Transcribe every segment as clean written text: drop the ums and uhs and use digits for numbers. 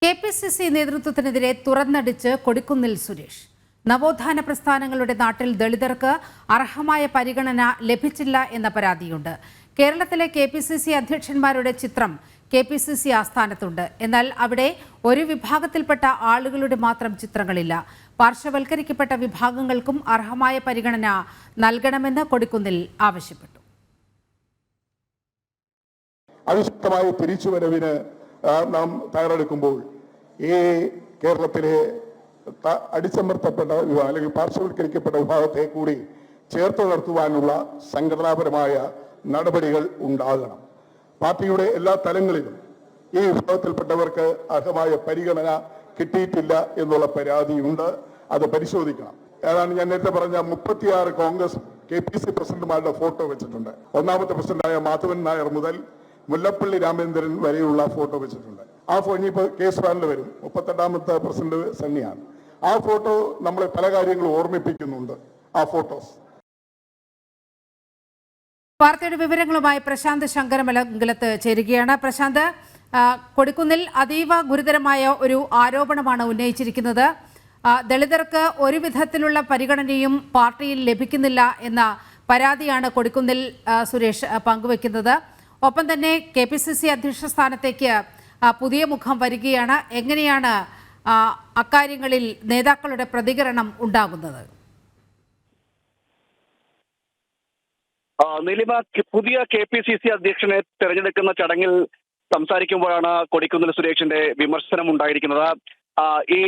KPCC നേതൃത്വത്തിനെതിരെ തുറന്നടിച്ച് Kodikunnil Suresh. നവോത്ഥാന പ്രസ്ഥാനങ്ങളുടെ നാട്ടിൽ ദളിതർക്ക് അർഹമായ പരിഗണന ലഭിച്ചില്ല എന്ന പരാതിയുണ്ട്. കേരളത്തിലെ കെ.പി.സി.സി അധ്യക്ഷന്മാരുടെ ചിത്രം കെ.പി.സി.സി ആസ്ഥാനത്തുണ്ട്. എന്നാൽ അവിടെ ഒരു വിഭാഗത്തിൽപ്പെട്ട ആളുകളുടെ മാത്രം ചിത്രങ്ങളില്ല. പാർശ്വവൽക്കരിക്കപ്പെട്ട വിഭാഗങ്ങൾക്കും അർഹമായ പരിഗണന നൽകണമെന്ന് കൊടിക്കുന്നിൽ ആവശ്യപ്പെട്ടു. അവിശുദ്ധമായ തിരിച്ചുവരവിന് നാം തയ്യാറെടുക്കുമ്പോൾ ഈ കേരളത്തിലെ അടിച്ചമർത്തപ്പെട്ട വിഭാഗം അല്ലെങ്കിൽ പാർശ്വവൽക്കരിക്കപ്പെട്ട വിഭാഗത്തെ കൂടി ചേർത്ത് നിർത്തുവാനുള്ള സംഘടനാപരമായ നടപടികൾ ഉണ്ടാകണം. പാർട്ടിയുടെ എല്ലാ തലങ്ങളിലും ഈ വിഭാഗത്തിൽപ്പെട്ടവർക്ക് അർഹമായ പരിഗണന കിട്ടിയിട്ടില്ല എന്നുള്ള പരാതിയുണ്ട്. അത് പരിശോധിക്കണം. ഏതാണ് ഞാൻ നേരത്തെ പറഞ്ഞ 36 കോൺഗ്രസ് കെ.പി.സി പ്രസിഡന്റുമാരുടെ ഫോട്ടോ വെച്ചിട്ടുണ്ട്. ഒന്നാമത്തെ പ്രസിഡന്റായ മാധവൻ നായർ മുതൽ മുല്ലപ്പള്ളി രാമചന്ദ്രൻ വരെയുള്ള ഫോട്ടോ വെച്ചിട്ടുണ്ട്. ആ ഇനിയിപ്പോൾ കേസ് വാനിൽ വരും. 38ാമത്തെ പ്രസിഡന്റ് സണ്ണിയാണ്. ആ ഫോട്ടോ നമ്മളെ പല കാര്യങ്ങളും ഓർമ്മിപ്പിക്കുന്നുണ്ട്. ആ ഫോട്ടോസ്. വാർത്തയുടെ വിവരങ്ങളുമായി പ്രശാന്ത് ശങ്കരമലംഗലത്ത് ചേരുകയാണ്. പ്രശാന്ത്, കൊടിക്കുന്നിൽ അതീവ ഗുരുതരമായ ഒരു ആരോപണമാണ് ഉന്നയിച്ചിരിക്കുന്നത്. ദളിതർക്ക് ഒരു വിധത്തിലുള്ള പരിഗണനയും പാർട്ടിയിൽ ലഭിക്കുന്നില്ല എന്ന പരാതിയാണ് കൊടിക്കുന്നിൽ സുരേഷ് പങ്കുവെക്കുന്നത്. ഒപ്പം തന്നെ കെ.പി.സി.സി അധ്യക്ഷ സ്ഥാനത്തേക്ക് പുതിയ മുഖം വരികയാണ്. എങ്ങനെയാണ് അക്കാര്യങ്ങളിൽ നേതാക്കളുടെ പ്രതികരണം ഉണ്ടാകുന്നത്? നിലിമ, പുതിയ കെ.പി.സി.സി അധ്യക്ഷനെ തെരഞ്ഞെടുക്കുന്ന ചടങ്ങിൽ സംസാരിക്കുമ്പോഴാണ് കൊടിക്കുന്നിൽ സുരേഷിന്റെ വിമർശനം ഉണ്ടായിരിക്കുന്നത്. ഈ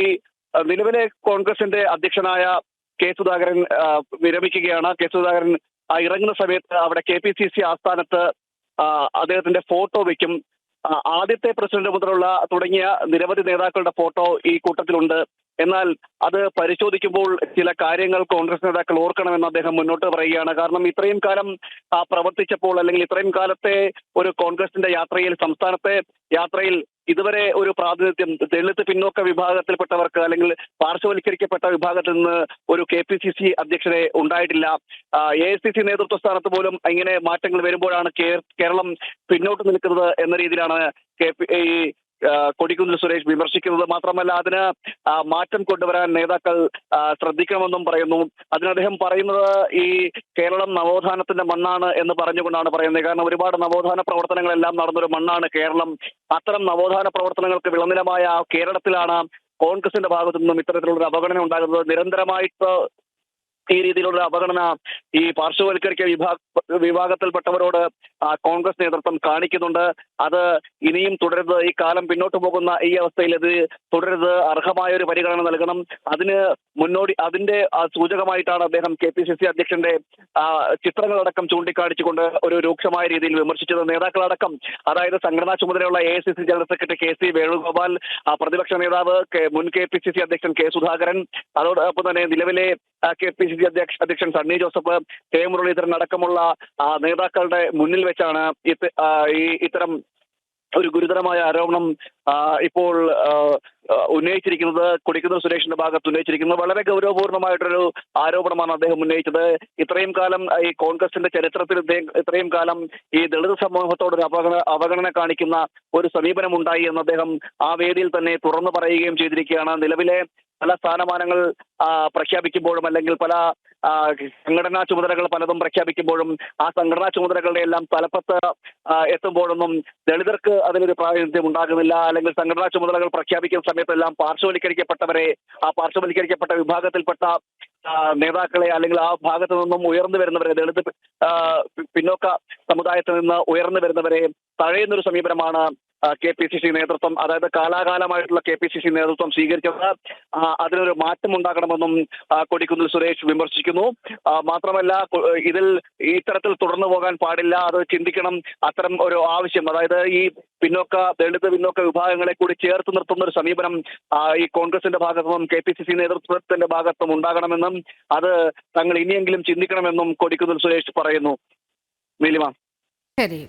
നിലവിലെ കോൺഗ്രസിന്റെ അധ്യക്ഷനായ കെ സുധാകരൻ വിരമിക്കുകയാണ്. കെ സുധാകരൻ ഇറങ്ങുന്ന സമയത്ത് അവിടെ കെ.പി.സി.സി ആസ്ഥാനത്ത് അദ്ദേഹത്തിന്റെ ഫോട്ടോ വയ്ക്കും. ആദ്യത്തെ പ്രസിഡന്റ് മുതലുള്ള തുടങ്ങിയ നിരവധി നേതാക്കളുടെ ഫോട്ടോ ഈ കൂട്ടത്തിലുണ്ട്. എന്നാൽ അത് പരിശോധിക്കുമ്പോൾ ചില കാര്യങ്ങൾ കോൺഗ്രസ് നേതാക്കൾ ഓർക്കണമെന്ന് അദ്ദേഹം മുന്നോട്ട് പറയുകയാണ്. കാരണം ഇത്രയും കാലം പ്രവർത്തിച്ചപ്പോൾ, അല്ലെങ്കിൽ ഇത്രയും കാലത്തെ ഒരു കോൺഗ്രസിന്റെ യാത്രയിൽ, സംസ്ഥാനത്തെ യാത്രയിൽ ഇതുവരെ ഒരു പ്രാതിനിധ്യം ദളിത് പിന്നോക്ക വിഭാഗത്തിൽപ്പെട്ടവർക്ക് അല്ലെങ്കിൽ പാർശ്വവൽക്കരിക്കപ്പെട്ട വിഭാഗത്തിൽ നിന്ന് ഒരു കെ.പി.സി.സി അധ്യക്ഷനെ ഉണ്ടായിട്ടില്ല. എ.ഐ.സി.സി നേതൃത്വ സ്ഥാനത്ത് പോലും ഇങ്ങനെ മാറ്റങ്ങൾ വരുമ്പോഴാണ് കേരളം പിന്നോട്ട് നിൽക്കുന്നത് എന്ന രീതിയിലാണ് കൊടിക്കുന്നിൽ സുരേഷ് വിമർശിക്കുന്നത്. മാത്രമല്ല, അതിന് മാറ്റം കൊണ്ടുവരാൻ നേതാക്കൾ ശ്രദ്ധിക്കണമെന്നും പറയുന്നു. അതിന് അദ്ദേഹം പറയുന്നത് ഈ കേരളം നവോത്ഥാനത്തിന്റെ മണ്ണാണ് എന്ന് പറഞ്ഞുകൊണ്ടാണ് പറയുന്നത്. കാരണം ഒരുപാട് നവോത്ഥാന പ്രവർത്തനങ്ങളെല്ലാം നടന്നൊരു മണ്ണാണ് കേരളം. അത്തരം നവോത്ഥാന പ്രവർത്തനങ്ങൾക്ക് വിളനിലമായ കേരളത്തിലാണ് കോൺഗ്രസിന്റെ ഭാഗത്തു നിന്നും ഇത്തരത്തിലുള്ള അവഗണന ഉണ്ടാകുന്നത്. നിരന്തരമായിട്ട് ഈ രീതിയിലുള്ള അവഗണന ഈ പാർശ്വവൽക്കരിക്ക വിഭാഗത്തിൽപ്പെട്ടവരോട് കോൺഗ്രസ് നേതൃത്വം കാണിക്കുന്നുണ്ട്. അത് ഇനിയും തുടരുത്. ഈ കാലം പിന്നോട്ട് പോകുന്ന ഈ അവസ്ഥയിൽ ഇത് തുടരുത്. അർഹമായ ഒരു പരിഗണന നൽകണം. അതിന്റെ സൂചകമായിട്ടാണ് അദ്ദേഹം കെ.പി.സി.സി അധ്യക്ഷന്റെ ചിത്രങ്ങളടക്കം ചൂണ്ടിക്കാണിച്ചുകൊണ്ട് ഒരു രൂക്ഷമായ രീതിയിൽ വിമർശിച്ചത്. നേതാക്കളടക്കം, അതായത് സംഘടനാ ചുമതലയുള്ള AICC general secretary K C Venugopal, പ്രതിപക്ഷ നേതാവ് മുൻ കെ.പി.സി.സി അധ്യക്ഷൻ കെ സുധാകരൻ, അതോടൊപ്പം തന്നെ നിലവിലെ കെ.പി.സി.സി അധ്യക്ഷൻ സണ്ണി ജോസഫ്, കെ മുരളീധരൻ അടക്കമുള്ള നേതാക്കളുടെ മുന്നിൽ വെച്ചാണ് ഇത്തരം ഒരു ഗുരുതരമായ ആരോപണം ഇപ്പോൾ ഉന്നയിച്ചിരിക്കുന്നത്. കൊടിക്കുന്നിൽ സുരേഷിന്റെ ഭാഗത്ത് ഉന്നയിച്ചിരിക്കുന്നത് വളരെ ഗൗരവപൂർണമായിട്ടൊരു ആരോപണമാണ് അദ്ദേഹം ഉന്നയിച്ചത്. ഇത്രയും കാലം ഈ കോൺഗ്രസിന്റെ ചരിത്രത്തിൽ ഇത്രയും കാലം ഈ ദളിത് സമൂഹത്തോടൊരു അവഗണന കാണിക്കുന്ന ഒരു സമീപനം ഉണ്ടായി എന്ന് അദ്ദേഹം ആ വേദിയിൽ തന്നെ തുറന്നു പറയുകയും ചെയ്തിരിക്കുകയാണ്. നിലവിലെ പല സ്ഥാനമാനങ്ങൾ പ്രഖ്യാപിക്കുമ്പോഴും, അല്ലെങ്കിൽ പല സംഘടനാ ചുമതലകൾ പലതും പ്രഖ്യാപിക്കുമ്പോഴും, ആ സംഘടനാ ചുമതലകളുടെ എല്ലാം തലപ്പത്ത് എത്തുമ്പോഴൊന്നും ദളിതർക്ക് അതിലൊരു പ്രാതിനിധ്യം ഉണ്ടാകുന്നില്ല. അല്ലെങ്കിൽ സംഘടനാ ചുമതലകൾ പ്രഖ്യാപിക്കുന്ന സമയത്തെല്ലാം പാർശ്വവൽക്കരിക്കപ്പെട്ട വിഭാഗത്തിൽപ്പെട്ട നേതാക്കളെ, അല്ലെങ്കിൽ ആ ഭാഗത്തു നിന്നും ഉയർന്നു വരുന്നവരെ, ദളിത് പിന്നോക്ക സമുദായത്തിൽ നിന്ന് ഉയർന്നു വരുന്നവരെ തഴയുന്നൊരു സമീപനമാണ് കെ.പി.സി.സി നേതൃത്വം, അതായത് കാലാകാലമായിട്ടുള്ള കെ.പി.സി.സി നേതൃത്വം സ്വീകരിച്ചത്. അതിനൊരു മാറ്റം ഉണ്ടാകണമെന്നും കൊടിക്കുന്നിൽ സുരേഷ് വിമർശിക്കുന്നു. മാത്രമല്ല, ഇതിൽ ഇത്തരത്തിൽ തുടർന്നു പോകാൻ പാടില്ല, അത് ചിന്തിക്കണം. അത്തരം ഒരു ആവശ്യം, അതായത് ഈ ദളിത് പിന്നോക്ക വിഭാഗങ്ങളെ കൂടി ചേർത്ത് നിർത്തുന്ന ഒരു സമീപനം ഈ കോൺഗ്രസിന്റെ ഭാഗത്തുനിന്നും കെ.പി.സി.സി നേതൃത്വത്തിന്റെ ഭാഗത്തും ഉണ്ടാകണമെന്നും അത് തങ്ങൾ ഇനിയെങ്കിലും ചിന്തിക്കണമെന്നും കൊടിക്കുന്നിൽ സുരേഷ് പറയുന്നു. നീലിമ. ശരി.